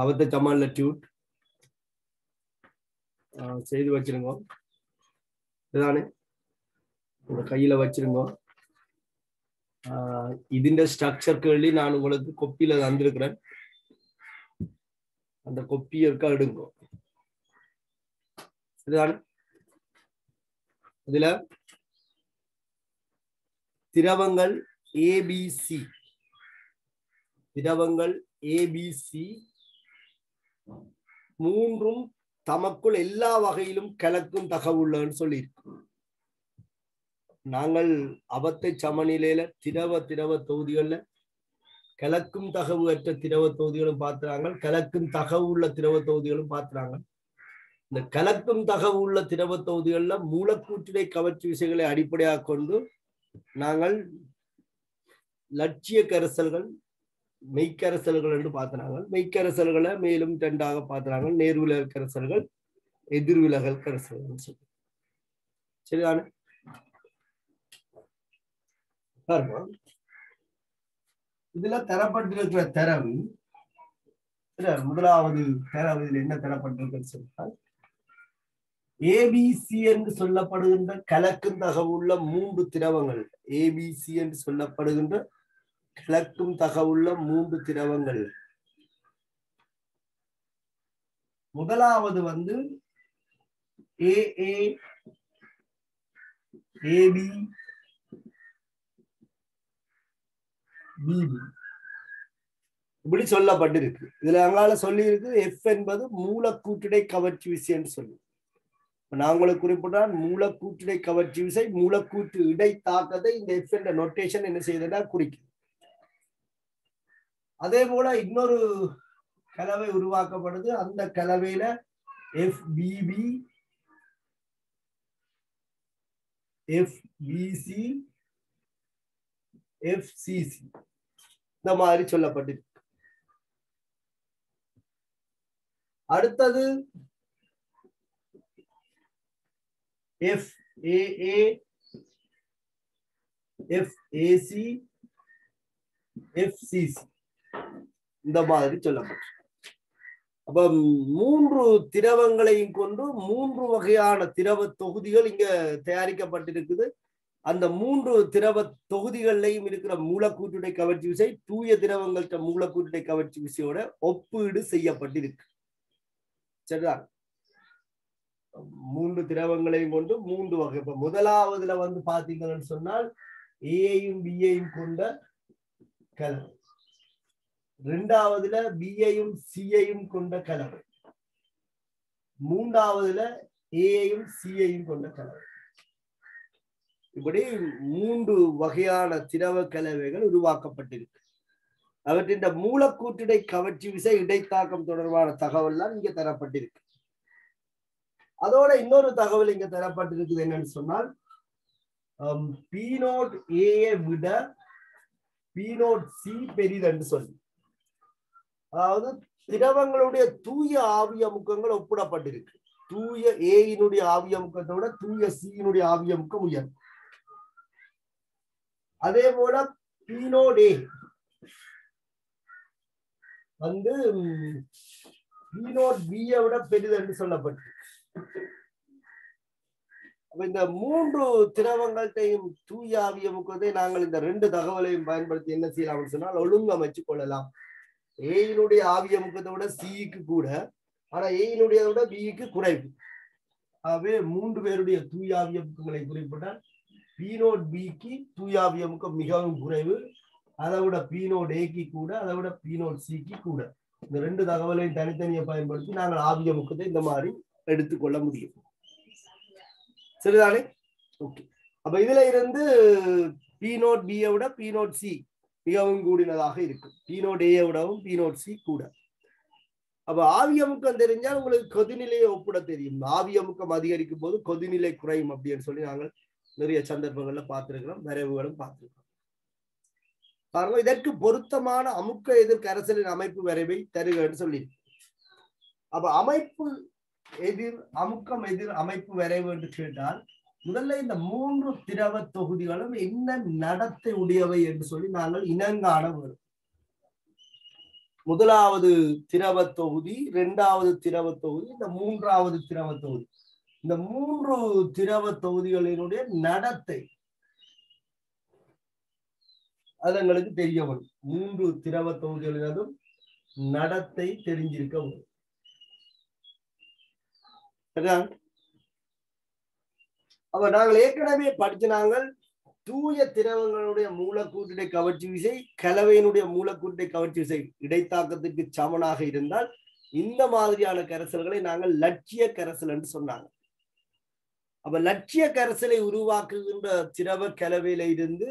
அவத்த சமான்ல Dude செய்து வச்சிருங்க. இதுதானே உங்க கையில வச்சிருங்க. ഇതിന്റെ ஸ்ட்ரக்சர் கேள்வி நான் உங்களுக்கு கொப்பியில தந்திருக்கிறேன். அந்த கொப்பியை இருக்க எடுங்க. இதுதானே இதுல திரவங்கள் ஏபிசி, திரவங்கள் ஏபிசி மூன்றும் தமக்குள் எல்லா வகையிலும் கலக்கும் தகவுள்ளன்னு சொல்லியிருக்கு. நாங்கள் அவத்தை சமநிலையில திரவ தொகுதிகள்ல கலக்கும் தகவு அற்ற திரவ தொகுதிகளும் பார்த்துறாங்க, கலக்கும் தகவு உள்ள திரவ தொகுதிகளும் பார்த்துறாங்க. இந்த கலக்கும் தகவு உள்ள திரவ தொகுதிகள்ல மூலக்கூற்றிடை கவர்ச்சி விசைகளை அடிப்படையாக கொண்டு நாங்கள் லட்சிய கரைசல்கள் மெய்க்கரைசல்கள் என்று பார்த்துறாங்க. மெய்க்கரைசல்களை மேலும் ரெண்டாக பார்த்துறாங்க, நேர்விலகல் கரைசல்கள் எதிர்விலகல் கரைசல்கள் சொல்லி. சரிதானே? இதுல தரப்பட்டிருக்கிற தரம் முதலாவது தரம் இதுல என்ன தரப்பட்டிருக்குன்னு சொன்னால் ஏபிசி என்று சொல்லப்படுகின்ற கலக்கும் தகவுள்ள 3 திரவங்கள், ஏபிசி என்று சொல்லப்படுகின்ற கலக்கும் தகவுள்ள 3 திரவங்கள். முதலாவது வந்து ஏஏ ஏபி பிபி இப்படி சொல்லப்பட்டிருக்கு. இதுல அங்கால சொல்லி இருக்கு எஃப் என்பது மூலக்கூற்றிடை கவர்ச்சி விசை என்று சொல்லி. நாங்களுக்கு குறிப்பிட்டால் மூலக்கூற்றிடை கவர்ச்சி விசை மூலக்கூற்று இடை தாக்கத்தை இந்த எஃப் என்ற நோட்டேஷன் என்ன செய்ததா குறிக்கும். அதே போல இன்னொரு கலவை உருவாக்கப்படுது. அந்த கலவையில எஃபிபி எஃபிசி எஃப்சிசி இந்த மாதிரி சொல்லப்பட்டிருக்கு. அடுத்தது எஃப்ஏஏ எஃப்ஏசி எஃப்சிசி இந்த மாதிரி சொல்லப்பட்டிருக்கு. அப்ப 3 திரவங்களையும் கொண்டு 3 வகையான திரவ தொகுதிகள் இங்க தயாரிக்கப்பட்டிருக்குது. அந்த 3 திரவ தொகுதிகள்லையும் இருக்கிற மூலக்கூற்றுடை கவர்ச்சி விசை தூய திரவங்கள்ட்ட மூலக்கூற்றுடை கவர்ச்சி விசையோட ஒப்பீடு செய்யப்பட்டிருக்கு. சரிதான்? 3 திரவங்களையும் கொண்டு 3 வகை. இப்ப முதலாவதுல வந்து பாத்தீங்கன்னு சொன்னால் ஏயையும் பியையும் கொண்ட கலவை, இரண்டாவதுல பியையும் சியையும் கொண்ட கலவை, மூன்றாவதுல ஏயையும் சியையும் கொண்ட கலவை. இப்படி 3 வகையான திரவ கலவைகள் உருவாக்கப்பட்டிருக்கு. அவற்றின் மூலக்கூற்றிடை கவர்ச்சி விசை இடைத்தாக்கம் தொடர்பான தகவல்லாம் இங்க தரப்பட்டிருக்கு. அதோட இன்னொரு தகவல் இங்க தரப்பட்டிருக்குது என்னன்னு சொன்னால் P0 A விட P0 C பெரிதென்று சொல்லி, அதாவது திரவங்களுடைய தூய ஆவியமுக்கங்கள் ஒப்பிடப்பட்டிருக்கு. தூய ஏயினுடைய ஆவியமுக்கத்தை விட தூய சியினுடைய ஆவியமுக்கம் உயர். அதே போல P0 A வந்து P0 B விட பெரிதென்று சொல்லப்பட்டிருக்கு. இந்த 3 திரவங்கள்டையும் தூய ஆவியமுக்கத்தை நாங்கள் இந்த 2 தகவலையும் பயன்படுத்தி என்ன செய்யலாம் சொன்னால் ஒழுங்கமைச்சு கொள்ளலாம். ஏயினுடைய ஆவியமுக்கத்தை விட சிக்கு கூட, ஆனா ஏயினுடைய விட பிக்கு குறைவு. ஆகவே 3 பேருடைய தூய ஆவியமுக்கங்களை குறிப்பிட்டால் P0 Bக்கு தூய ஆவியமுக்கம் மிகவும் குறைவு, அதை விட P0 Aக்கு கூட, அதை விட P0 Cக்கு கூட. இந்த 2 தகவலையும் தனித்தனியை பயன்படுத்தி நாங்கள் ஆவியமுக்கத்தை இந்த மாதிரி எடுத்துக்கொள்ள முடியும். சரிதானே? ஓகே. அப்ப இதுல இருந்து P0 B விட P0 C மிகவும் கூடினதாக இருக்கு. P0 A விடவும் P0 C கூட. அப்ப ஆவியமுக்கம் தெரிஞ்சால் உங்களுக்கு கொதிநிலையை ஒப்பிட தெரியும். ஆவியமுக்கம் அதிகரிக்கும் போது கொதிநிலை குறையும் அப்படின்னு சொல்லி நாங்கள் நிறைய சந்தர்ப்பங்கள்ல பார்த்திருக்கிறோம், வரைவுகளும் பார்த்திருக்கிறோம். பாருங்க, இதற்கு பொருத்தமான அமுக்க எதிர் கரைசலின் அமைப்பு வரைவை தருகன்னு சொல்லி. அப்ப அமைப்பு எதிர் அமுக்கம் எதிர் அமைப்பு வரைவு என்று கேட்டால் முதல்ல இந்த 3 திரவ தொகுதிகளும் என்ன நடத்தை உடையவை என்று சொல்லி நாங்கள் இனங்காண வரும். முதலாவது திரவ தொகுதி, இரண்டாவது திரவ தொகுதி, இந்த மூன்றாவது திரவ தொகுதி. இந்த மூன்று திரவ தொகுதிகளினுடைய நடத்தை அது எங்களுக்கு தெரிய வரும். மூன்று திரவ தொகுதிகளினதும் நடத்தை தெரிஞ்சிருக்க வரும். அப்ப நாங்கள் ஏற்கனவே படிச்ச நாங்கள் தூய திரவங்களுடைய மூலக்கூற்றிடை கவர்ச்சி விசை கலவையினுடைய மூலக்கூற்றிடை கவர்ச்சி விசை இடைத்தாக்கத்துக்கு சமனாக இருந்தால் இந்த மாதிரியான கரைசல்களை நாங்கள் லட்சிய கரைசல் என்று சொன்னாங்க. அப்ப லட்சிய கரைசலை உருவாக்குகின்ற திரவ கலவையில இருந்து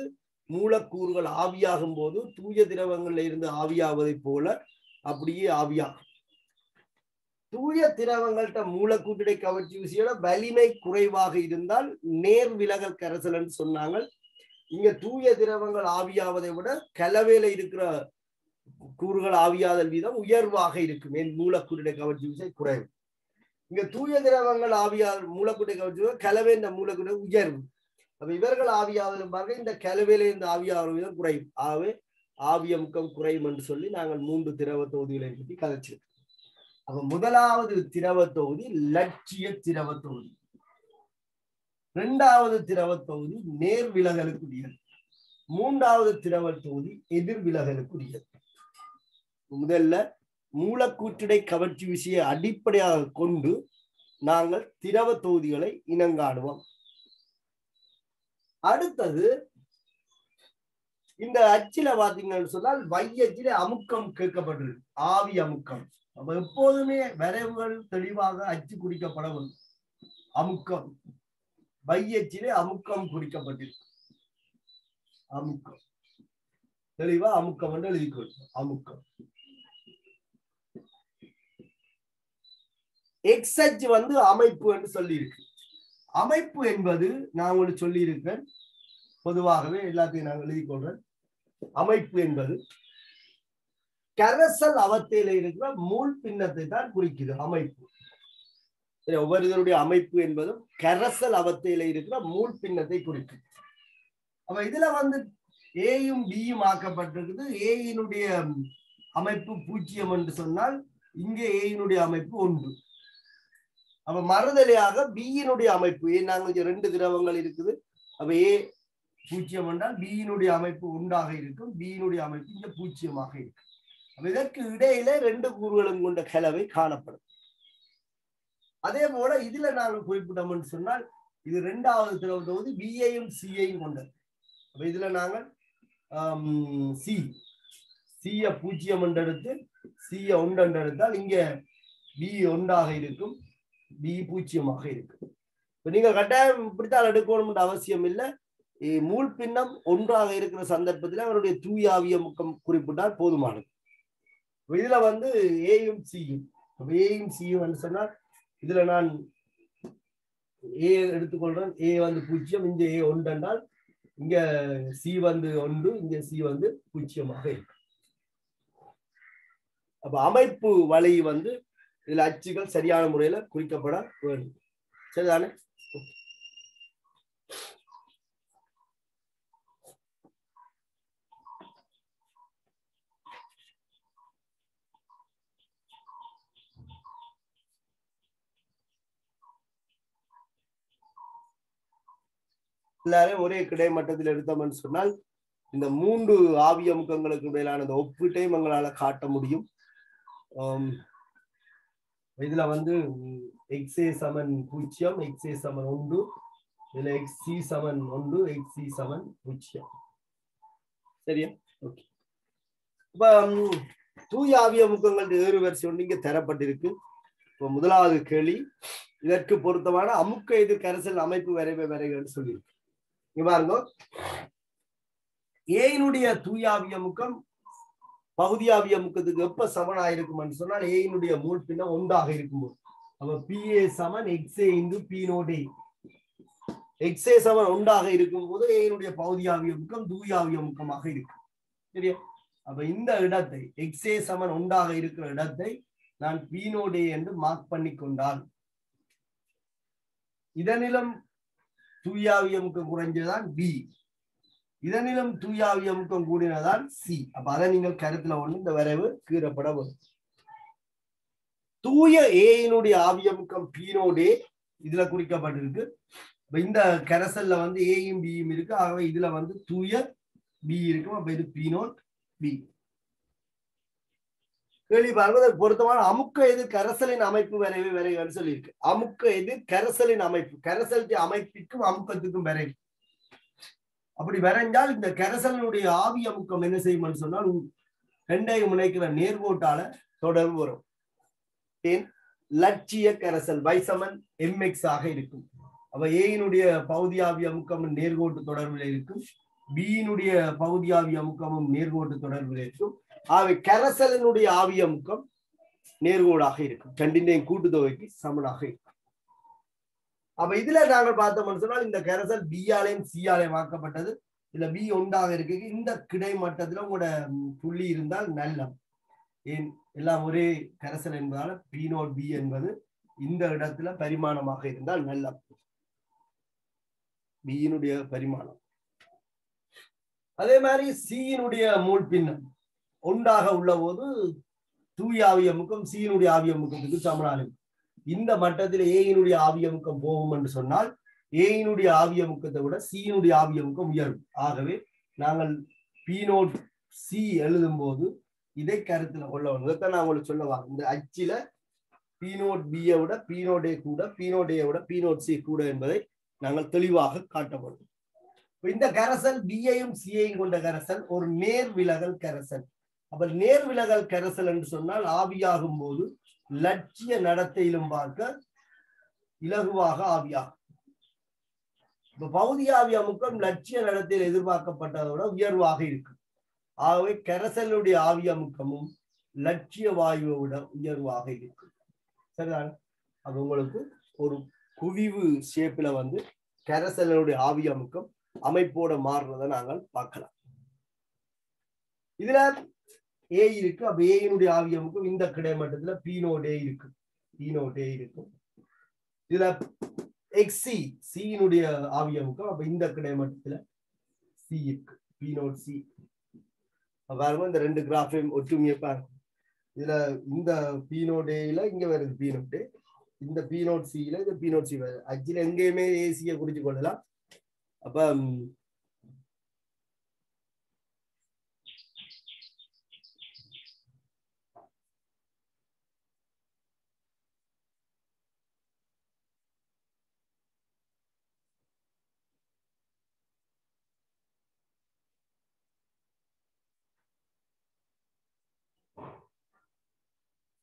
மூலக்கூறுகள் ஆவியாகும் போது தூய திரவங்கள்ல இருந்து ஆவியாவதை போல அப்படியே ஆவியாகும். தூய திரவங்கள்ட்ட மூலக்கூற்றிடை கவர்ச்சி விசையோட வலிமை குறைவாக இருந்தால் நேர் விலகல் கரைசல் என்று சொன்னாங்க. இங்க தூய திரவங்கள் ஆவியாவதை விட கலவையில இருக்கிற கூறுகள் ஆவியாதல் வீதம் உயர்வாக இருக்கும். என் மூலக்கூற்றிடை கவர்ச்சி விசை குறைவு. இங்க தூய திரவங்கள் ஆவியாதல் மூலக்கூற்றிடை கவர்ச்சி கலவை இந்த மூலக்கூறு உயர்வு. அப்ப இவர்கள் ஆவியாவதும் பாருங்க இந்த கலவையில இருந்து ஆவியாவல் வீதம் குறையும். ஆகவே ஆவியமுக்கம் குறையும் என்று சொல்லி நாங்கள் மூன்று திரவ தொகுதிகளை பற்றி கதைச்சிருக்கோம். அப்ப முதலாவது திரவ தொகுதி லட்சிய திரவ தொகுதி, இரண்டாவது திரவ தொகுதி நேர் விலகலுக்குரியது, மூன்றாவது திரவ தொகுதி எதிர் விலகலுக்குரியது. முதல்ல மூலக்கூற்றிடை கவர்ச்சி விசையை அடிப்படையாக கொண்டு நாங்கள் திரவ தொகுதிகளை இனங்காணுவோம். அடுத்தது இந்த அச்சில பாத்தீங்கன்னு சொன்னால் வையச்சில அமுக்கம் கேட்கப்பட்டது, ஆவி அமுக்கம். அப்ப எப்போதுமே வரைவுகள் தெளிவாக அச்சு குறிக்கப்பட வேண்டும். அமுக்கம் வையச்சிலே அமுக்கம் குறிக்கப்பட்டிருக்கு. அமுக்கம் தெளிவா அமுக்கம் என்று எழுதிக்கொள்ளும். அமுக்கம் எக்ஸ் அச்சு வந்து அமைப்பு என்று சொல்லி இருக்கு. அமைப்பு என்பது நான் உங்களுக்கு சொல்லி இருக்கேன், பொதுவாகவே எல்லாத்தையும் நான் எழுதி கொள்றேன். அமைப்பு என்பது கரைசல் அவத்தையில இருக்கிற மூல் பின்னத்தை தான் குறிக்குது. அமைப்பு ஒவ்வொருவருடைய அமைப்பு என்பதும் கரைசல் அவத்தையில இருக்கிற மூல் பின்னத்தை குறிக்கும். அப்ப இதுல வந்து ஏயும் பியும் ஆக்கப்பட்டிருக்குது. ஏயினுடைய அமைப்பு 0 என்று சொன்னால் இங்கே ஏயினுடைய அமைப்பு 1. அப்ப மறுதலையாக பியினுடைய அமைப்பு, நாங்கள் 2 திரவங்கள் இருக்குது. அப்ப ஏ 0 என்றால் பியினுடைய அமைப்பு 1 இருக்கும். பியினுடைய அமைப்பு இங்க 0 இருக்கும். அப்ப இதற்கு இடையில 2 கூறுகளும் கொண்ட கலவை காணப்படும். அதே போல இதுல நாங்கள் குறிப்பிட்டோம்னு சொன்னால் இது 2வது திரவ தொகுதி பியையும் சியையும் கொண்டது. அப்ப இதுல நாங்கள் சிய 0 என்று எடுத்து சிய 1 என்று எடுத்தால் இங்க பி 1 இருக்கும், பி 0 இருக்கும். நீங்க கட்டாயம் இப்படித்தான் எடுக்கணும் அவசியம் இல்லை. மூல் பின்னம் 1 இருக்கிற சந்தர்ப்பத்தில் அவருடைய தூய ஆவியமுக்கம் குறிப்பிட்டால் போதுமானது. இதுல வந்து ஏயும் சியும், ஏயும் சியும் சொன்னால் இதுல நான் ஏ எடுத்துக்கொள்றேன். ஏ வந்து 0, இங்க ஏ 1 என்றால் இங்க சி வந்து 1, இங்க சி வந்து 0 இருக்கு. அப்ப அமைப்பு வலை வந்து இதுல அச்சுகள் சரியான முறையில குறிக்கப்பட வேண்டும். சரிதானே? எல்லாரும் ஒரே கிடைமட்டத்தில் எடுத்தோம்னு சொன்னால் இந்த 3 ஆவியமுக்கங்களுக்கு இடையிலான ஒப்பீட்டையும் எங்களால காட்ட முடியும். இதுல வந்து XA = 0, XA = 1, இதுல XC = 1, XC = 0. சரியா? ஓகே. இப்ப தூய ஆவியமுக்கங்கள் ஏறுவரிசை ஒன்று இங்க தரப்பட்டிருக்கு. இப்ப முதலாவது கேள்வி, இதற்கு பொருத்தமான அமுக்க எதிர் கரைசல் அமைப்பு வரைவுன்னு சொல்லியிருக்கு. இங்க பாருங்க, ஏயினுடைய தூய ஆவியமுக்கம் பகுதி ஆவியமுக்கத்துக்கு எப்ப சமனாயிருக்கும் சொன்னால் ஏயினுடைய மூல் பின்னம் 1 இருக்கும்போது. அப்ப PA = XA × P0A. XA = 1 இருக்கும் போது ஏயினுடைய பகுதி ஆவியமுக்கம் தூய ஆவியமுக்கமாக இருக்கும். சரியா? அப்ப இந்த இடத்தை XA = 1 இருக்கிற இடத்தை நான் P0A என்று மார்க் பண்ணி கொண்டால் இதனிலும் தூய ஆவியமுக்கம் குறைஞ்சதான் B. இதனிலும் தூயாவிய அமுக்கம் கூடினதான் சி. அப்ப அதை நீங்கள் கருத்துல ஒண்ணு இந்த வரைவு கீறப்பட வரும். தூய ஏயினுடைய ஆவியமுக்கம் பீனோடே இதுல குறிக்கப்பட்டிருக்கு. இந்த கரைசல்ல வந்து ஏயும் பியும் இருக்கு. ஆகவே இதுல வந்து தூய பி இருக்கும். அப்ப இது பீனோட் பி. கேள்வி பாருங்க, பொருத்தமான அமுக்க எதிர் கரைசலின் அமைப்பு வரைவு வரைவுன்னு சொல்லியிருக்கு. அமுக்க எதிர் கரைசலின் அமைப்பு, கரைசல் அமைப்பிற்கும் அமுக்கத்துக்கும் வரைவு. அப்படி வரைஞ்சால் இந்த கரைசலினுடைய ஆவி அமுக்கம் என்ன செய்யும் சொன்னால் ரெண்டையும் முனைக்கிற நேர்கோட்டால தொடர்பு வரும். ஏன் லட்சிய கரைசல் வைசமன் எம்எக்ஸ் ஆக இருக்கும். அப்ப ஏயினுடைய பகுதியாவி அமுக்கமும் நேர்கோட்டு தொடர்பில் இருக்கும், பியினுடைய பகுதியாவி அமுக்கமும் நேர்கோட்டு தொடர்பில் இருக்கும். ஆகவே கரைசலினுடைய ஆவி அமுக்கம் நேர்கோடாக இருக்கும், ரெண்டின் கூட்டுத்தொகைக்கு சமனாக இருக்கும். அப்ப இதுல நாங்கள் பார்த்தோம்னு சொன்னால் இந்த கரைசல் பியாலையும் சியாலையும் ஆக்கப்பட்டது. இதுல பி ஒன்றாக இருக்கு. இந்த கிடை மட்டத்துல உங்களோட புள்ளி இருந்தால் நல்லம். ஏன் எல்லாம் ஒரே கரைசல் என்பதால பீனோட் பி என்பது இந்த இடத்துல பரிமாணமாக இருந்தால் நல்லம். பியினுடைய பரிமாணம். அதே மாதிரி சியினுடைய மூல் பின்னம் ஒன்றாக உள்ள போது தூய ஆவியமுக்கம் சியினுடைய ஆவியமுக்கத்துக்கு சமனாகும். இந்த மட்டத்தில் ஏயினுடைய ஆவியமுக்கம் போகும் என்று சொன்னால் ஏயினுடைய ஆவியமுக்கத்தை விட சியினுடைய ஆவியமுக்கம் உயரும். ஆகவே நாங்கள் பீனோட் சி எழுதும் போது இதை கருத்துல கொள்ள வேண்டும். இதைத்தான் நான் உங்களுக்கு சொல்ல வாங்க. இந்த அச்சில பீனோட் பியை விட பீனோட் ஏ கூட, பீனோட் ஏ விட பீனோட் சி கூட என்பதை நாங்கள் தெளிவாக காட்டப்படும். இந்த கரைசல் பியையும் சியையும் கொண்ட கரைசல் ஒரு நேர் விலகல் கரைசல். அப்ப நேர் விலகல் கரைசல் என்று சொன்னால் ஆவியாகும் போது லட்சிய நடத்தையிலும் பார்க்க இலகுவாக ஆவியாகும். இப்ப பகுதி ஆவி அமுக்கம் லட்சிய நடத்தையில் எதிர்பார்க்கப்பட்டதோட உயர்வாக இருக்கும். ஆகவே கரைசலுடைய ஆவி அமுக்கமும் லட்சிய வாயுவை விட உயர்வாக இருக்கும். சரிதான்? அது உங்களுக்கு ஒரு குவிவு ஷேப்ல வந்து கரைசலுடைய ஆவி அமுக்கம் அமைப்போட மாறுறதை நாங்கள் பார்க்கலாம். இதுல ஏ இருக்கு. அப்ப ஏயினுடைய ஆவி அமுக்கம் இந்த கிடைமட்டத்துல பீனோட் ஏ இருக்கு, பீனோட் ஏ இருக்கும். இதுல எக்ஸி சியினுடைய ஆவி அமுக்கம். அப்ப இந்த கிடைமட்டத்துல சி இருக்கு, பீனோட் சி. பாருங்க, இந்த ரெண்டு கிராஃபையும் ஒற்றுமையை பாருங்க. இதுல இந்த பீனோட் ஏல இங்க வருது பீனோட், இந்த பீனோட் சில இந்த பீனோட் சி வருது. ஆக்சுவலி எங்கேயுமே ஏசியை குறிச்சு கொள்ளலாம். அப்ப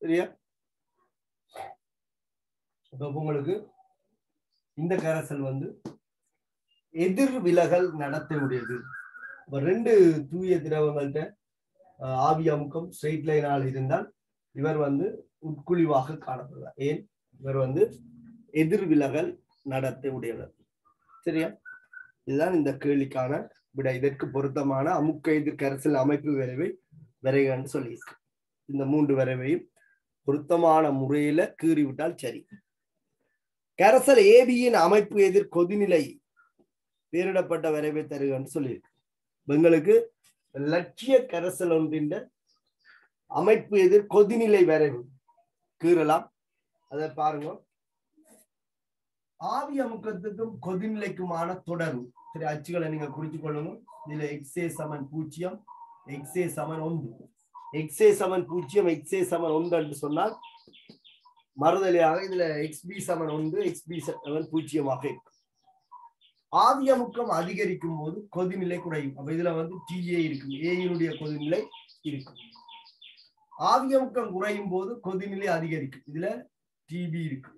சரியா? உங்களுக்கு இந்த கரைசல் வந்து எதிர் விலகல் நடத்தை உடையது. ரெண்டு தூய திரவங்கள்ட்ட ஆவி அமுக்கம் ஸ்ட்ரெயிட் லைனால் இருந்தால் இவர் வந்து உட்குழிவாக காணப்படுவார். ஏன்? இவர் வந்து எதிர் விலகல் நடத்தை உடையவர். சரியா? இதுதான் இந்த கேள்விக்கான விட. இதற்கு பொருத்தமான அமுக்க எதிர் கரைசல் அமைப்பு விரைவை விரைகன்னு சொல்லியிருக்கு. இந்த மூன்று விரைவையும் பொருத்தமான முறையில கீறிவிட்டால் சரி. கரைசல் ஏபியின் அமைப்பு எதிர் கொதிநிலை பேரிடப்பட்ட விரைவை தருகன்னு சொல்லியிருக்கு. எங்களுக்கு லட்சிய கரைசல் ஒன்றின் அமைப்பு எதிர் கொதிநிலை விரைவு கீறலாம். அதை பாருங்க. ஆவி அமுக்கத்துக்கும் கொதிநிலைக்குமான தொடர்பு. சரி, அச்சுகளை நீங்க குறிச்சு கொள்ளுங்க. இதுல எக்ஸே சமன் 0, எக்ஸே சமன் 1. எக்ஸே சமன் 0, எக்ஸே சமன் 1 என்று சொன்னால் மறுதலையாக இதுல எக்ஸ்பி சமன் 1, எக்ஸ்பி சமன் 0 இருக்கும். ஆவி அமுக்கம் அதிகரிக்கும் போது கொதிநிலை குறையும். அப்ப இதுல வந்து டிஏ இருக்கும், ஏயினுடைய கொதிநிலை இருக்கும். ஆவி அமுக்கம் குறையும் போது கொதிநிலை அதிகரிக்கும். இதுல டிபி இருக்கு.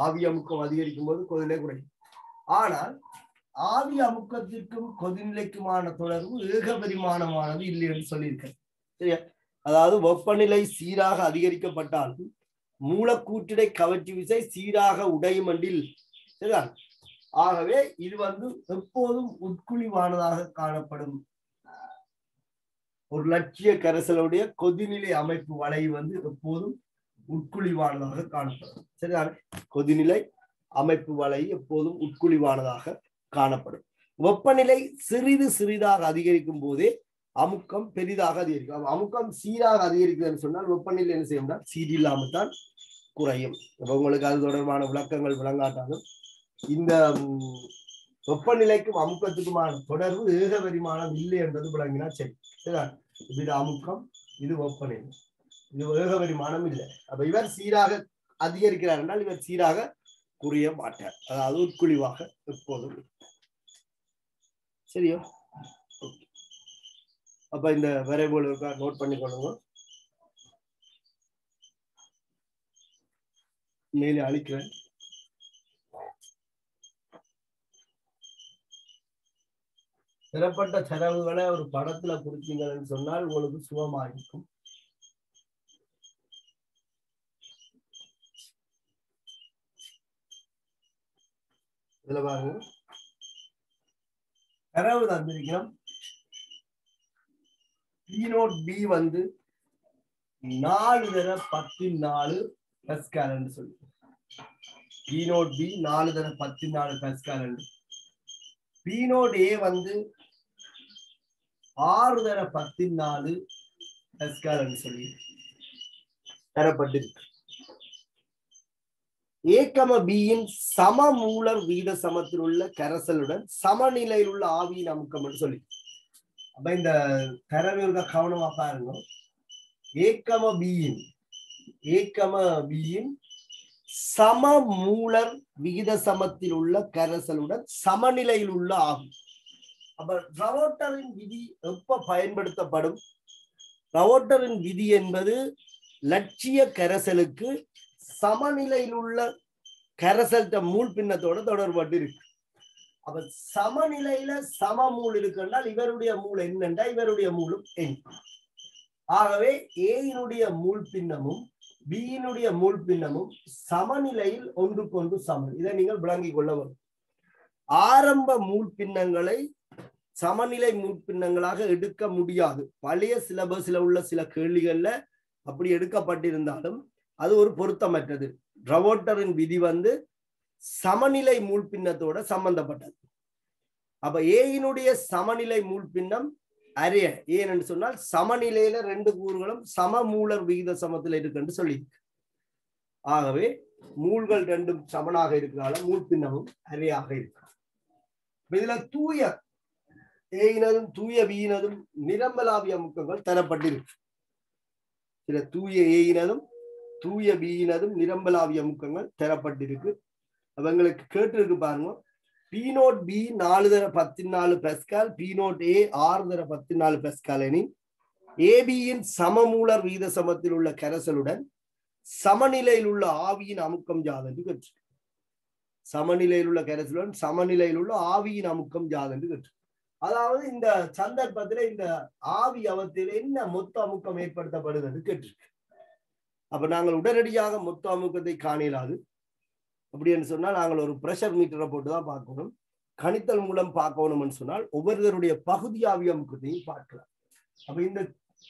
ஆவி அமுக்கம் அதிகரிக்கும் போது கொதிநிலை குறையும். ஆனால் ஆவி அமுக்கத்திற்கும் கொதிநிலைக்குமான தொடர்பு ஏகபரிமாணமானது இல்லை என்று சொல்லியிருக்கேன். சரியா? அதாவது வெப்பநிலை சீராக அதிகரிக்கப்பட்டாலும் மூலக்கூற்றிடை கவர்ச்சி விசை சீராக உடையும் என்றில். சரியா? ஆகவே இது வந்து எப்போதும் உட்குழிவானதாக காணப்படும். ஒரு லட்சிய கரைசலுடைய கொதிநிலை அமைப்பு வலை வந்து எப்போதும் உட்குழிவானதாக காணப்படும். சரியா? கொதிநிலை அமைப்பு வலை எப்போதும் உட்குழிவானதாக காணப்படும். வெப்பநிலை சிறிது சிறிதாக அதிகரிக்கும் போதே அமுக்கம் பெரிதாக அதிகரிக்கும். அமுக்கம் சீராக அதிகரிக்குதுன்னு சொன்னால் வெப்பநிலை என்ன செய்யும்னா சீர் இல்லாமல் தான் குறையும். உங்களுக்கு அது தொடர்பான விளக்கங்கள் விளங்காட்டாலும் இந்த வெப்பநிலைக்கும் அமுக்கத்துக்குமான தொடர்பு ஏகபரிமாணம் இல்லை என்பது விளங்கினா சரி. இது அமுக்கம், இது வெப்பநிலை, இது ஏகபரிமாணம் இல்லை. அப்ப இவர் சீராக அதிகரிக்கிறார் என்றால் இவர் சீராக குறைய மாட்டார். அதாவது உட்குழிவாக எப்போதும். சரியோ? அப்ப இந்த வரைபோல் நோட் பண்ணிக்கொள்ளுங்க. மேலே அழிக்கிறேன். பெறப்பட்ட செலவுகளை ஒரு படத்துல கொடுத்தீங்கன்னு சொன்னால் உங்களுக்கு சுகமா இருக்கும். இதுல பாருங்க, தரவு தந்திருக்கிறோம். P0B வந்து 4×10⁴ பாஸ்கல் என்று சொல்லி, P0B 4×10⁴ பாஸ்கல் என்று. P0A வந்து 6×10⁴ பாஸ்கல் என்று சொல்லி தரப்பட்டிருக்கு. A,Bயின் சமமூலர் வீத சமத்தில் உள்ள கரைசலுடன் சமநிலையில் உள்ள ஆவியின் அமுக்கம் என்று சொல்லி. அப்ப இந்த தரவு கவனமா பாருங்க. A,Bயின் சமமூலர் விகித சமத்தில் உள்ள கரைசலுடன் சமநிலையில் உள்ள ஆவி. அப்ப ரவோட்டரின் விதி எப்ப பயன்படுத்தப்படும்? ரவோட்டரின் விதி என்பது லட்சிய கரைசலுக்கு சமநிலையில் உள்ள கரைசல் மூல் பின்னத்தோட தொடர்பட்டு இருக்கு. அப்ப சமநிலையில சமமூல் இருக்குன்றால் இவருடைய மூல் என்னண்டா இவருடைய மூலும் எண். ஆகவே ஏயினுடைய மூல் பின்னமும் பியினுடைய மூல் பின்னமும் சமநிலையில் ஒன்றுக்கொன்று சமன். இதை நீங்கள் விளங்கிக் கொள்ள வேண்டும். ஆரம்ப மூல் பின்னங்களை சமநிலை மூல் பின்னங்களாக எடுக்க முடியாது. பழைய சிலபஸ்ல உள்ள சில கேள்விகள்ல அப்படி எடுக்கப்பட்டிருந்தாலும் அது ஒரு பொருத்தமற்றது. ரவோட்டரின் விதி வந்து சமநிலை மூல் பின்னத்தோட சம்பந்தப்பட்டது. அப்ப ஏயினுடைய சமநிலை மூல் பின்னம் அரைய. ஏன்னு சொன்னால் சமநிலையில ரெண்டு கூறுகளும் சமமூலர் விகித சமத்தில் இருக்குன்னு சொல்லி. ஆகவே மூல்கள் ரெண்டும் சமனாக இருக்கிறால மூல் பின்னமும் அரையாக இருக்கு. இதுல தூய ஏயினதும் தூய பியினதும் நிரம்பலாவிய அமுக்கங்கள் தரப்பட்டிருக்கு. சில தூய ஏயினதும் தூய பியினதும் நிரம்பலாவிய அமுக்கங்கள் தரப்பட்டிருக்கு. அவங்களுக்கு கேட்டிருக்கு பாருங்க. P0B 4×10⁴ பாஸ்கல், P0A 6×10⁴ பாஸ்கல் எனில் ஏபியின் சமமூலர் வீத சமத்தில் உள்ள கரைசலுடன் சமநிலையில் உள்ள ஆவியின் அமுக்கம் யாதென்று கேட்டு. சமநிலையில் உள்ள கரைசலுடன் சமநிலையில் உள்ள ஆவியின் அமுக்கம் யாதென்று கேட்டு. அதாவது இந்த சந்தர்ப்பத்தில் இந்த ஆவி அவத்தில் என்ன மொத்த அமுக்கம் ஏற்படுத்தப்படுது என்று கேட்டிருக்கு. அப்ப நாங்கள் உடனடியாக மொத்த அமுக்கத்தை காணலாது. அப்படின்னு சொன்னால் நாங்கள் ஒரு பிரஷர் மீட்டரை போட்டுதான் பார்க்கணும். கணித்தல் மூலம் பார்க்கணும்னு சொன்னால் ஒவ்வொருவருடைய பகுதியாவி அமுக்கத்தையும் பார்க்கலாம். அப்ப இந்த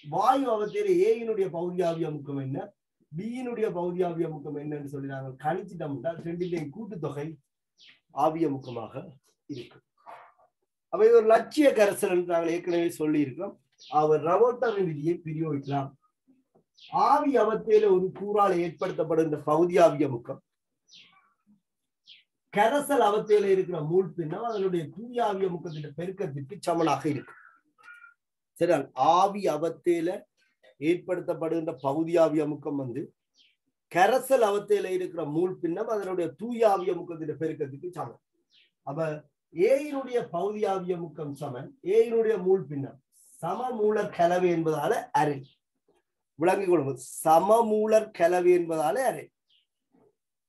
வாயு அவத்தில ஏயினுடைய பகுதியாவி அமுக்கம் என்ன, பியினுடைய பகுதியாவி அமுக்கம் என்னன்னு சொல்லி நாங்கள் கணிச்சிட்டோம்னா ரெண்டிலேயும் கூட்டுத்தொகை ஆவியமுக்கமாக இருக்கு. அப்ப இது ஒரு லட்சிய கரைசல் என்று நாங்கள் ஏற்கனவே சொல்லி இருக்கோம். அவர் ரவோட்டரின் விதியை பிரயோகிக்கலாம். ஆவி அவத்தில ஒரு கூறால் ஏற்படுத்தப்படும் இந்த பகுதியாவி அமுக்கம் கரைசல் அவத்தையில இருக்கிற மூல் பின்னம் அதனுடைய தூயாவி அமுக்கத்தின் பெருக்கத்திற்கு சமனாக இருக்கு. சரி, ஆவி அவத்தையில ஏற்படுத்தப்படுகின்ற பகுதியாவி அமுக்கம் வந்து கரைசல் அவத்தையில இருக்கிற மூல் பின்னம் அதனுடைய தூயாவி அமுக்கத்தின் பெருக்கத்துக்கு சமம். அப்ப ஏயினுடைய பகுதியாவி அமுக்கம் சமன், ஏயினுடைய மூல் பின்னம் சமமூலர் கலவை என்பதால அரை. விளங்கிக் கொள்ளுங்கள், சமமூலர் கலவை என்பதால அரை.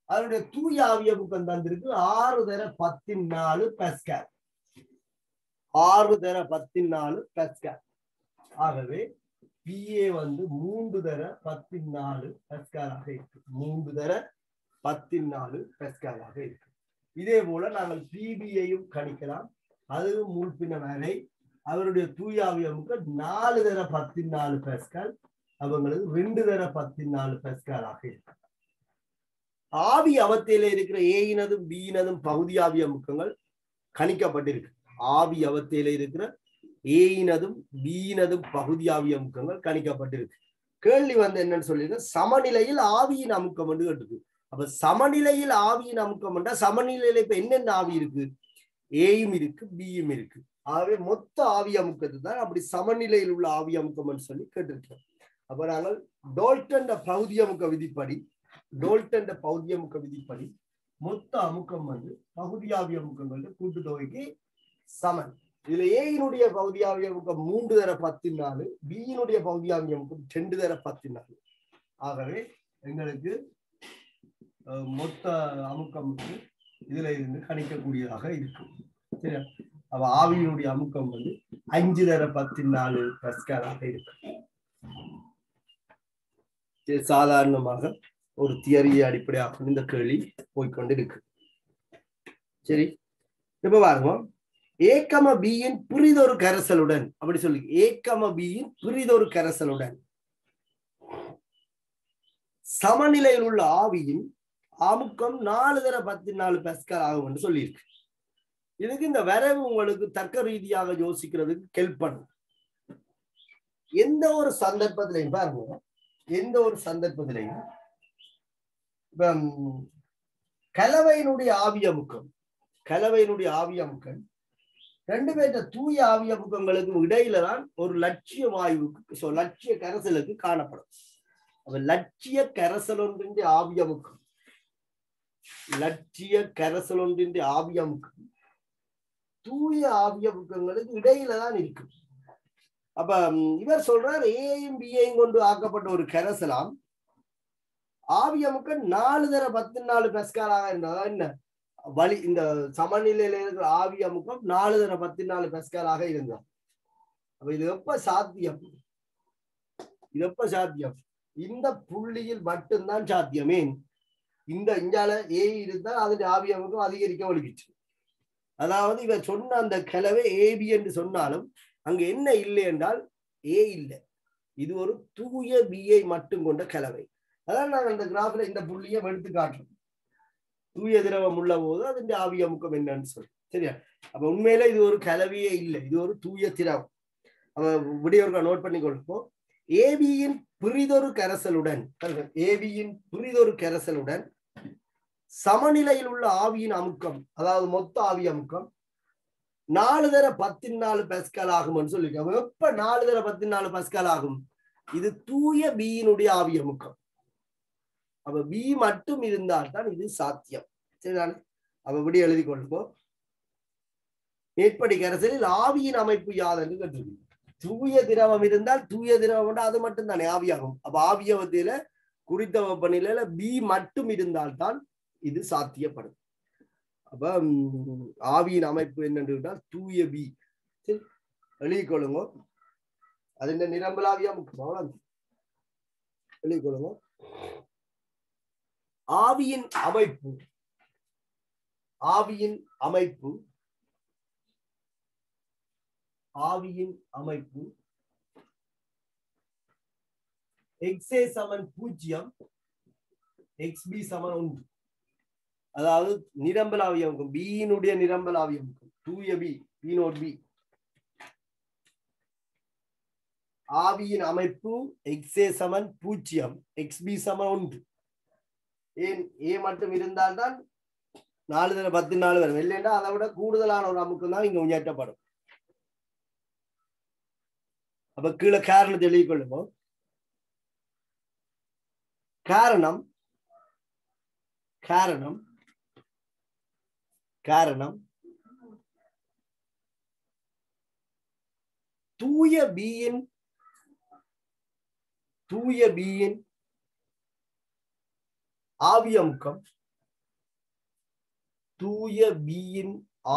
அதனுடைய தூய ஆவியமுக்கம் தந்திருக்கு 6×10⁴ பாஸ்கல். 6×10⁴ பாஸ்கல். ஆகவே PA வந்து 3×10⁴ பாஸ்கலாக இருக்கு. 3×10⁴ பாஸ்கலாக இருக்கு. இதே போல நாங்கள் PBயையும் கணிக்கலாம். அதுவும் மூல் பின்னம் அரை. அவருடைய தூய ஆவியமுக்கம் 4×10⁴ பாஸ்கல். அவங்களுக்கு 2×10⁴ பாஸ்கலாக இருக்கு. ஆவி அவத்தையில இருக்கிற ஏயினதும் பியினதும் பகுதியாவி அமுக்கங்கள் கணிக்கப்பட்டிருக்கு. ஆவி அவத்தையில இருக்கிற ஏயினதும் பியினதும் பகுதி ஆவி அமுக்கங்கள் கணிக்கப்பட்டிருக்கு. கேள்வி என்னன்னு சொல்லிருக்க, சமநிலையில் ஆவியின் அமுக்கம் வந்து கேட்டிருக்கு. அப்ப சமநிலையில் ஆவியின் அமுக்கம் என்றா சமநிலையில இப்ப என்னென்ன ஆவி இருக்கு? ஏயும் இருக்கு, பியும் இருக்கு. ஆகவே மொத்த ஆவி அமுக்கத்தை தான் அப்படி சமநிலையில் உள்ள ஆவி அமுக்கம் சொல்லி கேட்டிருக்கோம். அப்ப நாங்கள் டோல்டன் பகுதி அமுக்க விதிப்படி மொத்த அமுக்கம் பகுதி ஆவி அமுக்கங்கள் கூட்டுத்தொகைக்கு சமன். இதுல ஏயினுடைய பகுதி ஆவி அமுக்கம் 3 தர 10 பியினுடைய பகுதி ஆவி அமுக்கம் 2 தர 10. ஆகவே எங்களுக்கு மொத்த அமுக்கம் இதுல இருந்து கணிக்கக்கூடியதாக இருக்கும். சரியா? அவ ஆவியினுடைய அமுக்கம் 5 தர 14 பஸ்கலாக இருக்கும். சாதாரணமாக ஒரு தியரியை அடிப்படையாக இந்த கேள்வி போய்கொண்டு இருக்கு. சரி, இப்ப பாருங்க, ஏகம பியின் புரிதொரு கரைசலுடன் அப்படி சொல்லி ஏகம பியின் புரிதொரு கரைசலுடன் சமநிலையில் உள்ள ஆவியின் அமுக்கம் 4 தர 14 பஸ்கல் ஆகும் என்று சொல்லியிருக்கு. இதுக்கு இந்த வரைவு உங்களுக்கு தர்க்க ரீதியாக யோசிக்கிறதுக்கு ஹெல்ப் பண்ணும். எந்த ஒரு சந்தர்ப்பத்திலையும் பாருங்க, எந்த ஒரு சந்தர்ப்பத்திலையும் கலவையினுடைய ஆவி அமுக்கம் ரெண்டு பேர்த்த தூய ஆவி அமுக்கங்களுக்கு இடையில தான் ஒரு லட்சிய வாயுவுக்கு லட்சிய கரைசலுக்கு காணப்படும். அப்ப லட்சிய கரைசல் ஒன்றின் ஆவி அமுக்கம் தூய ஆவி அமுக்கங்களுக்கு இடையில தான் இருக்கு. அப்ப இவர் சொல்றார், ஏயும் பியையும் கொண்டு ஆக்கப்பட்ட ஒரு கரைசலாம் ஆவி அமுக்கம் 4 தர 14 பஸ்கலாக இருந்தால் என்ன வழி, இந்த சமநிலையில இருக்கிற ஆவி அமுக்கம் 4 தர 14 பஸ்கலாக இருந்தார். அப்ப இது எப்ப சாத்தியம்? இந்த புள்ளியில் மட்டும்தான் சாத்தியமே. இந்த இஞ்சால ஏ இருந்தால் அதன் ஆவி அமுக்கம் அதிகரிக்க ஒழுகிச்சு. அதாவது இவர் சொன்ன அந்த கலவை ஏபி என்று சொன்னாலும் அங்க என்ன இல்லை என்றால் ஏ இல்லை. இது ஒரு தூய பியை மட்டும் கொண்ட கலவை. அதான் நாங்கள் இந்த கிராஃப்ல இந்த புள்ளியை எடுத்து காட்டுறோம். தூய திரவம் உள்ள போது அதன் ஆவி அமுக்கம் என்னன்னு சொல்லி. சரியா? அப்ப உண்மையில இது ஒரு கலவையே இல்லை, இது ஒரு தூய திரவம். அப்ப விடியவர்கள் நோட் பண்ணி கொடுப்போம். ஏபியின் புரிதொரு கரைசலுடன் சமநிலையில் உள்ள ஆவியின் அமுக்கம், அதாவது மொத்த ஆவி அமுக்கம் 4 தர 14 பஸ்கல் ஆகும் சொல்லிருக்கோம். எப்ப 4 தர 14 பஸ்கல் ஆகும்? இது தூய பியினுடைய ஆவி அமுக்கம். அப்ப பி மட்டும் இருந்தால்தான் இது சாத்தியம். சரிதானே? அப்ப இப்படி எழுதி கொள்வோம். மேற்படி கரைசலில் ஆவியின் அமைப்பு யாதென்று கேட்டிருக்கு. தூய திரவம் இருந்தால் தூய திரவம் அது மட்டும் தானே ஆவியாகும். அப்ப ஆவியவத்தில குறித்த வெப்பநிலையில பி மட்டும் இருந்தால்தான் இது சாத்தியப்படும். அப்ப ஆவியின் அமைப்பு என்னன்னு கேட்டால் தூய பி. சரி, எழுதிக்கொள்ளுங்க. அது இந்த நிரம்பலாவியா முக்கியம். எழுதிக்கொள்ளுங்க. ஆவியின் அமைப்பு XA சமன் 0, XB சமன் 1. அதாவது நிரம்பலாவிய அமுக்கம் பியினுடைய நிரம்பலாவிய அமுக்கம் தூய பி, பி நோட் பி. ஆவியின் அமைப்பு XA சமன் 0, XB சமன் 1. ஏன் ஏ மட்டும் இருந்தால்தான் 4 தர 14 வரும். இல்லைன்னா அதை விட கூடுதலான ஒரு அமுக்கம் தான் இங்க உயர்த்தப்படும். அப்ப கீழே காரணத்தை எழுதிக் கொள்ளுவோம். காரணம் தூய பியின்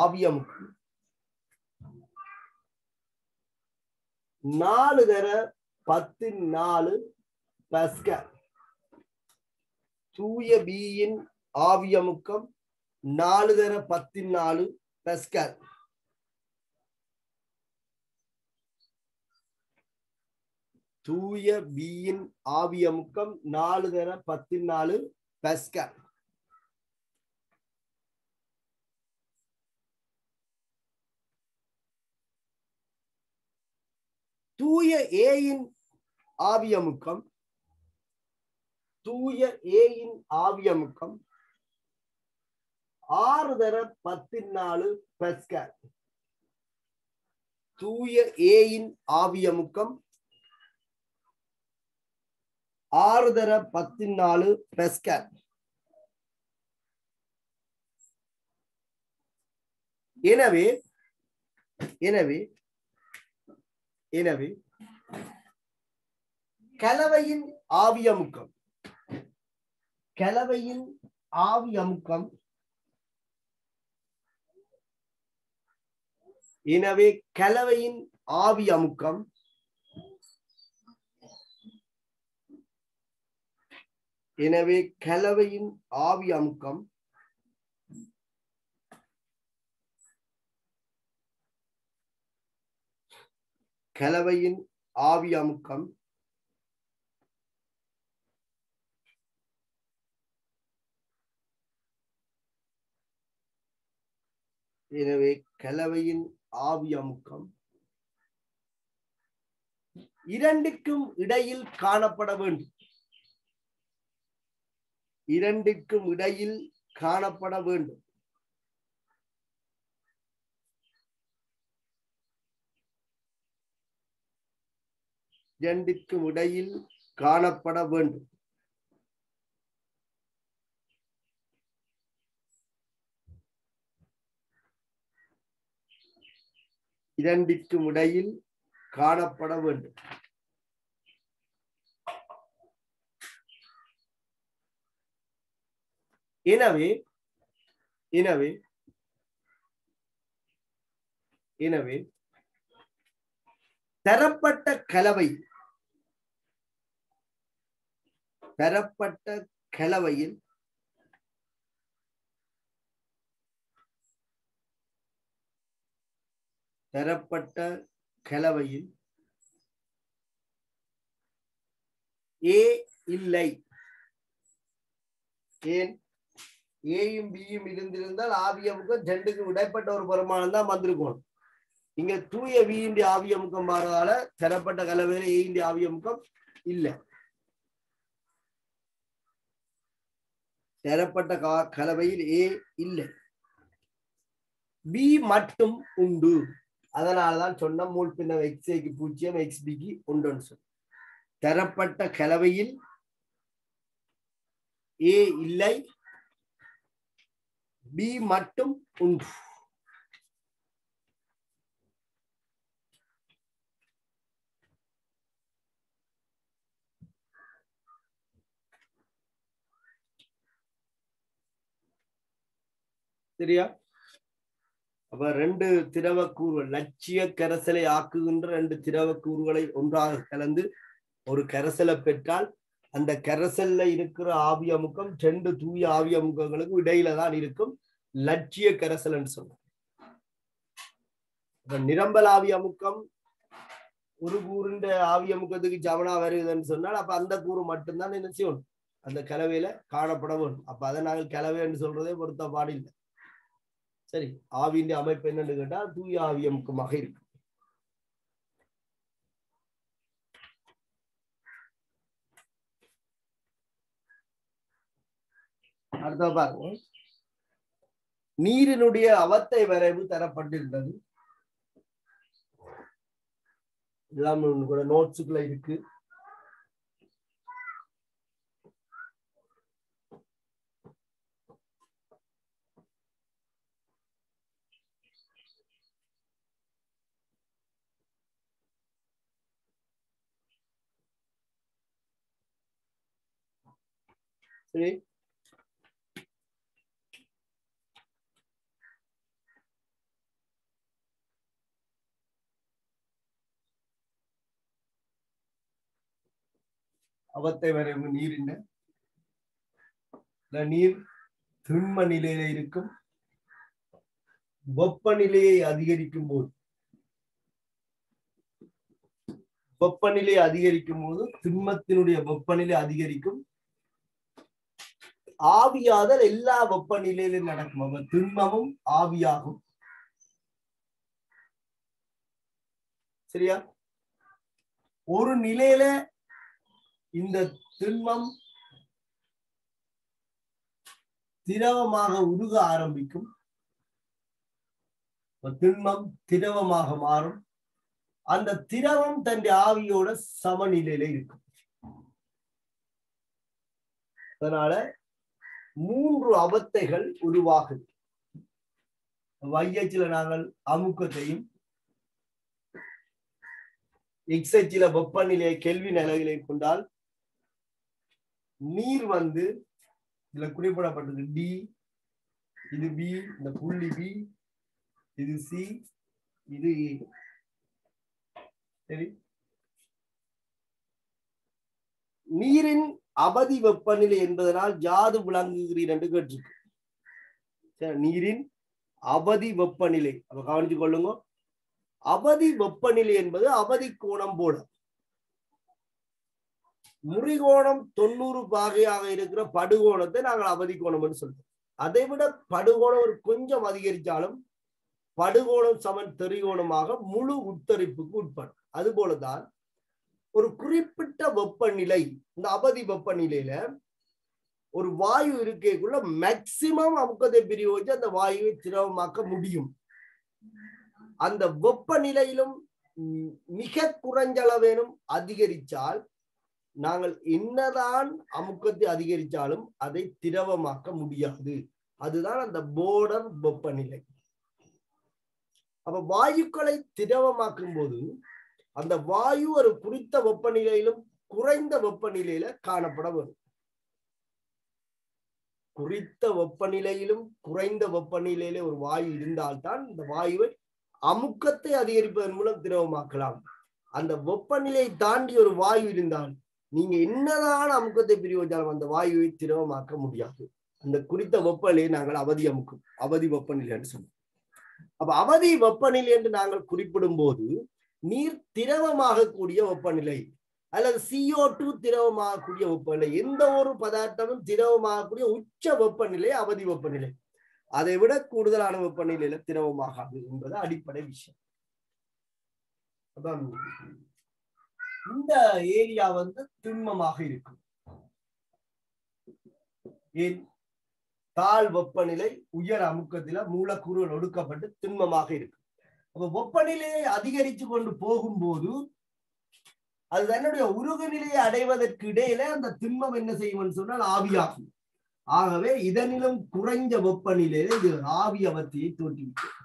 ஆவி அமுக்கம் 4 தர 14 பஸ்கல். தூய பியின் ஆவி அமுக்கம் 4 தர 14 பஸ்கல். தூய பியின் ஆவி அமுக்கம் 4 தர 14 பஸ்கல். தூய ஏயின் ஆவியமுக்கம் தூய ஏயின் ஆவியமுக்கம் 6 தர 14 பாஸ்கல். தூய ஏயின் ஆவியமுக்கம் 6 தர 14 பாஸ்கல். எனவே எனவே எனவே கலவையின் ஆவியமுக்கம் எனவே கலவையின் ஆவியமுக்கம் எனவே கலவையின் ஆவியமுக்கம் கலவையின் ஆவியமுக்கம் எனவே கலவையின் ஆவியமுக்கம் இரண்டுக்கும் இடையில் காணப்பட வேண்டும். இரண்டுக்கும் இடையில் காணப்பட வேண்டும். இரண்டுக்கும் இடையில் காணப்பட வேண்டும். இரண்டிற்கும் இடையில் காணப்பட வேண்டும். எனவே எனவே எனவே தரப்பட்ட கலவையில் ஏ இல்லை. ஏன்? ஏயும் பியும் இருந்திருந்தால் ஆவியமுக்கம் ரெண்டுக்கும் இடைப்பட்ட ஒரு பெருமானம் தான் வந்திருக்கும். இங்க தூய வீண்டி ஆவியமுக்கம் மாறதால தரப்பட்ட கலவையில ஏண்டி ஆவியமுக்கம் இல்லை. தரப்பட்ட கலவையில் ஏ இல்லை, பி மட்டும் உண்டு. அதனாலதான் சொன்ன மூல் பின்னம் எக்ஸ்ஏக்கு 0 எக்ஸ்பிக்கு உண்டுன்னு சொன்ன. தரப்பட்ட கலவையில் ஏ இல்லை, பி மட்டும் உண்டு. சரியா? அப்ப 2 திரவ கூறுகள், லட்சிய கரைசலை ஆக்குகின்ற 2 திரவ கூறுகளை ஒன்றாக கலந்து ஒரு கரைசலை பெற்றால் அந்த கரைசல்ல இருக்கிற ஆவியமுக்கம் 2 தூய ஆவியமுக்கங்களுக்கு இடையில தான் இருக்கும். லட்சிய கரைசல்னு சொல்றோம். நிரம்பல் ஆவியமுக்கம் ஒரு கூறுன்ற ஆவியமுக்கத்துக்கு சமனா வருதுன்னு சொன்னால் அப்ப அந்த கூறு மட்டும்தான் என்ன செய்யணும், அந்த கலவையில காணப்பட வேண்டும். அப்ப அதை நாங்கள் கலவை என்று சொல்றதே பொருத்த பாடில்லை. சரி, ஆவியின் அமைப்பு என்னன்னு கேட்டா தூய ஆவியமுக்கமாக இருக்கு. அடுத்த பாருங்க, நீரினுடைய அவத்தை வரைவு தரப்பட்டிருந்தது. எல்லாம் கூட நோட்ஸுக்குள்ள இருக்கு. சரி, அவத்தை வரைவு நீரின் நீர் திண்ம நிலையில இருக்கும். வெப்பநிலையை அதிகரிக்கும் போது திண்மத்தினுடைய வெப்பநிலை அதிகரிக்கும். ஆவியாதல் எல்லா வெப்பநிலையிலும் நடக்கும். திண்மமும் ஆவியாகும். சரியா? ஒரு நிலையில இந்த திண்மம் திரவமாக உருக ஆரம்பிக்கும், திண்மம் திரவமாக மாறும். அந்த திரவம் தன் ஆவியோட சமநிலையில இருக்கும். அதனால 3 அவத்தைகள் உருவாகுது. YH நாங்கள் அமுக்கத்தையும், XH வெப்பநிலையை கெல்வின் அலகிலே கொண்டால் நீர் இதுல குறிப்பிடப்பட்டது D, இது B, இந்த புள்ளி B, இது C, இது A. சரி, நீரின் அவதி வெப்பநிலை என்பதனால் யாது விளங்குகிறீர் என்று கேட்டிருக்கு. நீரின் அவதி வெப்பநிலை அப்ப கவனிச்சு கொள்ளுங்க. அவதி வெப்பநிலை என்பது அவதி கோணம் போல. முறிகோணம் 90 பாகையாக இருக்கிற படுகோணத்தை நாங்கள் அவதி கோணம் என்று சொல்றோம். அதை விட படுகோணம் ஒரு கொஞ்சம் அதிகரித்தாலும் படுகோணம் சமன் தெரிகோணமாக முழு உட்தரிப்புக்கு உட்படும். அது போலதான் ஒரு குறிப்பிட்ட வெப்பநிலை, இந்த அவதி வெப்பநிலையில ஒரு வாயு இருக்கைக்குள்ள மேக்சிமம் அமுக்கத்தை பிரிவு அந்த வாயுவை திரவமாக்க முடியும். அந்த வெப்பநிலையிலும் மிக குறைஞ்சளவேனும் அதிகரித்தால் நாங்கள் என்னதான் அமுக்கத்தை அதிகரித்தாலும் அதை திரவமாக்க முடியாது. அதுதான் அந்த போர்டர் வெப்பநிலை. அப்ப வாயுக்களை திரவமாக்கும் போது அந்த வாயு ஒரு குறித்த வெப்பநிலையிலும் குறைந்த வெப்பநிலையில காணப்பட வரும். குறித்த வெப்பநிலையிலும் குறைந்த வெப்பநிலையில ஒரு வாயு இருந்தால்தான் இந்த வாயுவை அமுக்கத்தை அதிகரிப்பதன் மூலம் திரவமாக்கலாம். அந்த வெப்பநிலையை தாண்டி ஒரு வாயு இருந்தால் நீங்க என்னதான் அமுக்கத்தை பிரிவச்சாலும் அந்த வாயுவை திரவமாக்க முடியாது. அந்த குறித்த வெப்பநிலையை நாங்கள் அவதி வெப்பநிலை என்று சொல்லுவோம். அப்ப அவதி வெப்பநிலை என்று நாங்கள் குறிப்பிடும் போது நீர் திரவமாக கூடிய வெப்பநிலை அல்லது CO2 திரவமாகக்கூடிய வெப்பநிலை, எந்த ஒரு பதார்த்தமும் திரவமாகக்கூடிய உச்ச வெப்பநிலை அவதி வெப்பநிலை. அதை விட கூடுதலான வெப்பநிலையில திரவமாகாது என்பது அடிப்படை விஷயம். இந்த ஏரியா திண்மமாக இருக்கும். ஏன்? தாழ் வெப்பநிலை உயர் அமுக்கத்தில மூலக்கூறுகள் ஒடுக்கப்பட்டு திண்மமாக இருக்கும். அப்ப வெப்பநிலையை அதிகரித்து கொண்டு போகும்போது அது தன்னுடைய உருகு நிலையை அடைவதற்கு இடையில அந்த திண்மம் என்ன செய்யும் சொன்னால் ஆவியாகும். ஆகவே இதனிலும் குறைஞ்ச வெப்பநிலையில இது ஆவி அவத்தையை தோற்றுவிக்கும்.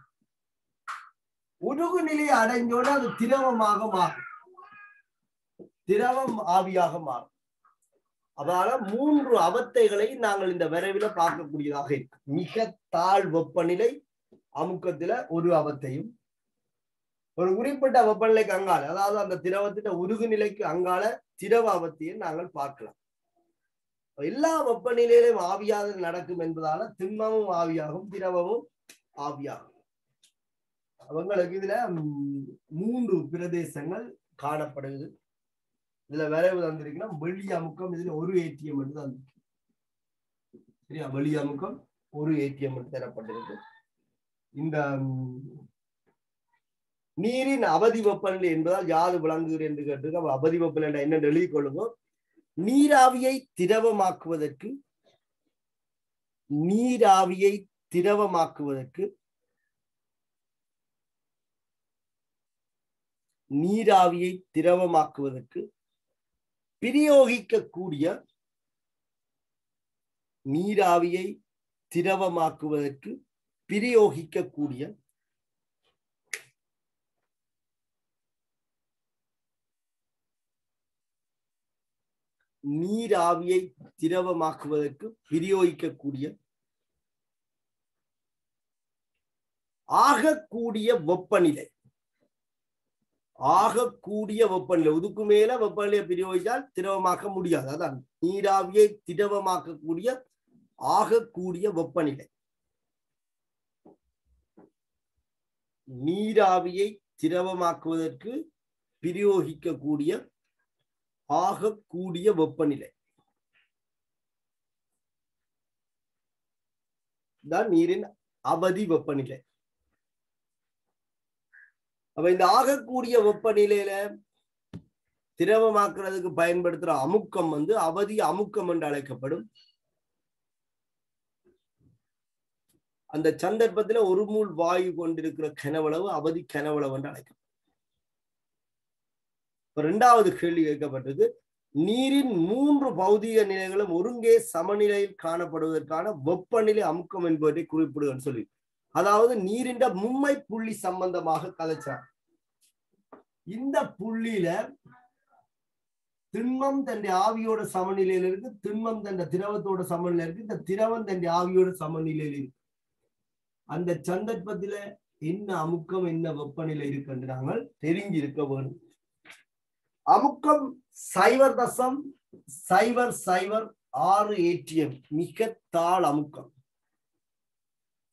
உருகு நிலையை அடைஞ்சோட அது திரவமாக மாறும், திரவம் ஆவியாக மாறும். அதனால 3 அவத்தைகளை நாங்கள் இந்த விரைவில் பார்க்கக்கூடியதாக இருக்கு. மிக தாழ் வெப்பநிலை அமுக்கத்துல ஒரு அவத்தையும், ஒரு குறிப்பிட்ட வெப்பநிலைக்கு அங்கால, அதாவது அந்த திரவத்திட்ட உருகு நிலைக்கு அங்கால திரவ அவத்தையும் நாங்கள் பார்க்கலாம். எல்லா வெப்பநிலையிலும் ஆவியாக நடக்கும் என்பதால திண்மமும் ஆவியாகும், திரவமும் ஆவியாகும். அவங்களுக்கு இதுல 3 பிரதேசங்கள் காணப்படுது. இதுல விரைவு தந்திருக்குன்னா வெளி அமுக்கம், இதுல ஒரு ATM என்று தந்திருக்கு. சரியா? வெளி அமுக்கம் ஒரு ATM என்று தரப்பட்டிருக்கு. இந்த நீரின் அவதி வெப்பநிலை என்பதால் யாது விளங்குகிறது என்று கேட்டிருக்க. அவதி வெப்பநிலை என்ன எழுதிக் கொள்ளுங்க. நீராவியை திரவமாக்குவதற்கு பிரயோகிக்கக்கூடிய ஆகக்கூடிய வெப்பநிலை, இதுக்கு மேல வெப்பநிலையை பிரயோகித்தால் திரவமாக்க முடியாது. அதான் நீராவியை திரவமாக்கக்கூடிய ஆகக்கூடிய வெப்பநிலை. நீராவியை திரவமாக்குவதற்கு பிரயோகிக்கக்கூடிய ஆகக்கூடிய வெப்பநிலை தான் நீரின் அவதி வெப்பநிலை. அப்ப இந்த ஆகக்கூடிய வெப்பநிலையில திரவமாக்குறதுக்கு பயன்படுத்துற அமுக்கம் வந்து அவதி அமுக்கம் என்று அழைக்கப்படும். அந்த சந்தர்ப்பத்துல ஒரு மூல் வாயு கொண்டிருக்கிற கனவளவு அவதி கனவளவு என்று அழைக்கப்படும். இரண்டாவது கேள்வி கேட்கப்பட்டது, நீரின் 3 பௌதிக நிலைகளும் ஒருங்கே சமநிலையில் காணப்படுவதற்கான வெப்பநிலை அமுக்கம் என்பதை குறிப்பிடுன்னு சொல்லி, அதாவது நீரின் மும்மை புள்ளி சம்பந்தமாக கதைச்சார். இந்த புள்ளியில திண்மம் தன் ஆவியோட சமநிலையில இருக்கு, திண்மம் தன் திரவத்தோட சமநிலை இருக்கு, இந்த திரவம் தன் ஆவியோட சமநிலையில இருக்கு. அந்த சந்தர்ப்பத்துல என்ன அமுக்கம் என்ன வெப்பநிலை இருக்குன்னு நாங்கள் தெரிஞ்சிருக்க வேண்டும். அமுக்கம் 0.006 ATM, மிக தாழ் அமுக்கம்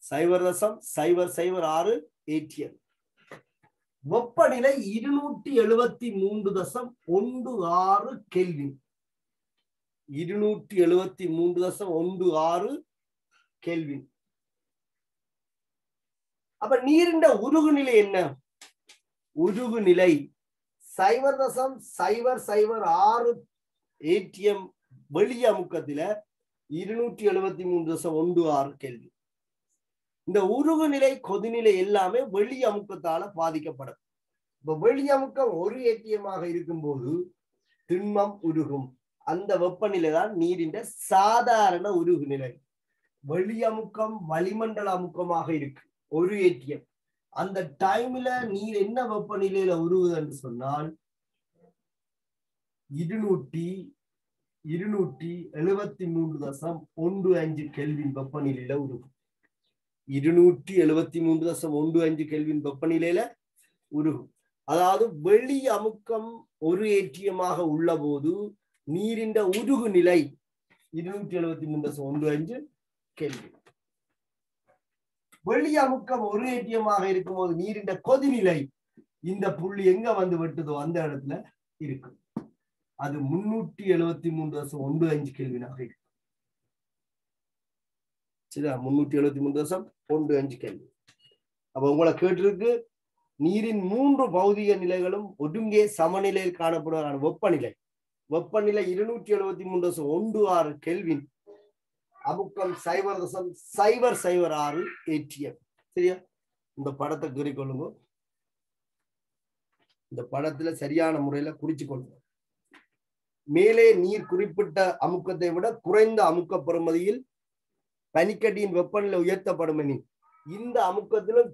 0.006 ATM. வெப்பநிலை 273.16 கெல்வின். 273.16 கெல்வின். அப்ப நீரின் உருகுநிலை என்ன? உருகுநிலை 0.006 ATM வெளிய அமுக்கத்தில 273.16 கெல்வின். இந்த உருகுநிலை கொதிநிலை எல்லாமே வெளி அமுக்கத்தால பாதிக்கப்படும். இப்ப வெளி அமுக்கம் 1 ATM ஆக இருக்கும்போது திண்மம் உருகும். அந்த வெப்பநிலை தான் நீரின் சாதாரண உருகுநிலை. வெளி அமுக்கம் வளிமண்டல அமுக்கமாக இருக்கு 1 ATM. அந்த டைம்ல நீர் என்ன வெப்பநிலையில உருகுது என்று சொன்னால் 273.15 கெல்வின் வெப்பநிலையில உருகும். 273.15 கெல்வின் வெப்பநிலையில உருகும். அதாவது வெளி அமுக்கம் 1 ATM ஆக உள்ள போது நீரின் உருகு நிலை 273.15 கெல்வின். வெளி அமுக்கம் 1 ATM ஆக இருக்கும் போது நீரின் கொதிநிலை இந்த புள்ளி எங்க வந்து வெட்டுதோ அந்த இடத்துல இருக்கு. அது 373.15 கெல்வினாக இருக்கு. 373.15 கெல்வின். அப்ப உங்களை கேட்டிருக்கு, நீரின் 3 பௌதிக நிலைகளும் ஒருங்கே சமநிலையில் காணப்படுவதான வெப்பநிலை 273.16 கெல்வின், அமுக்கம் 0.006 ATM. சரியா? இந்த படத்தை குறிக்கொள்ளுங்க. இந்த படத்துல சரியான முறையில குறிச்சு கொள்ளுங்க. மேலே நீர் குறிப்பிட்ட அமுக்கத்தை விட குறைந்த அமுக்க பெறுமதியில் பனிக்கட்டியின் வெப்பநிலை உயர்த்தப்படும் எனில் இந்த அமுக்கத்திலும்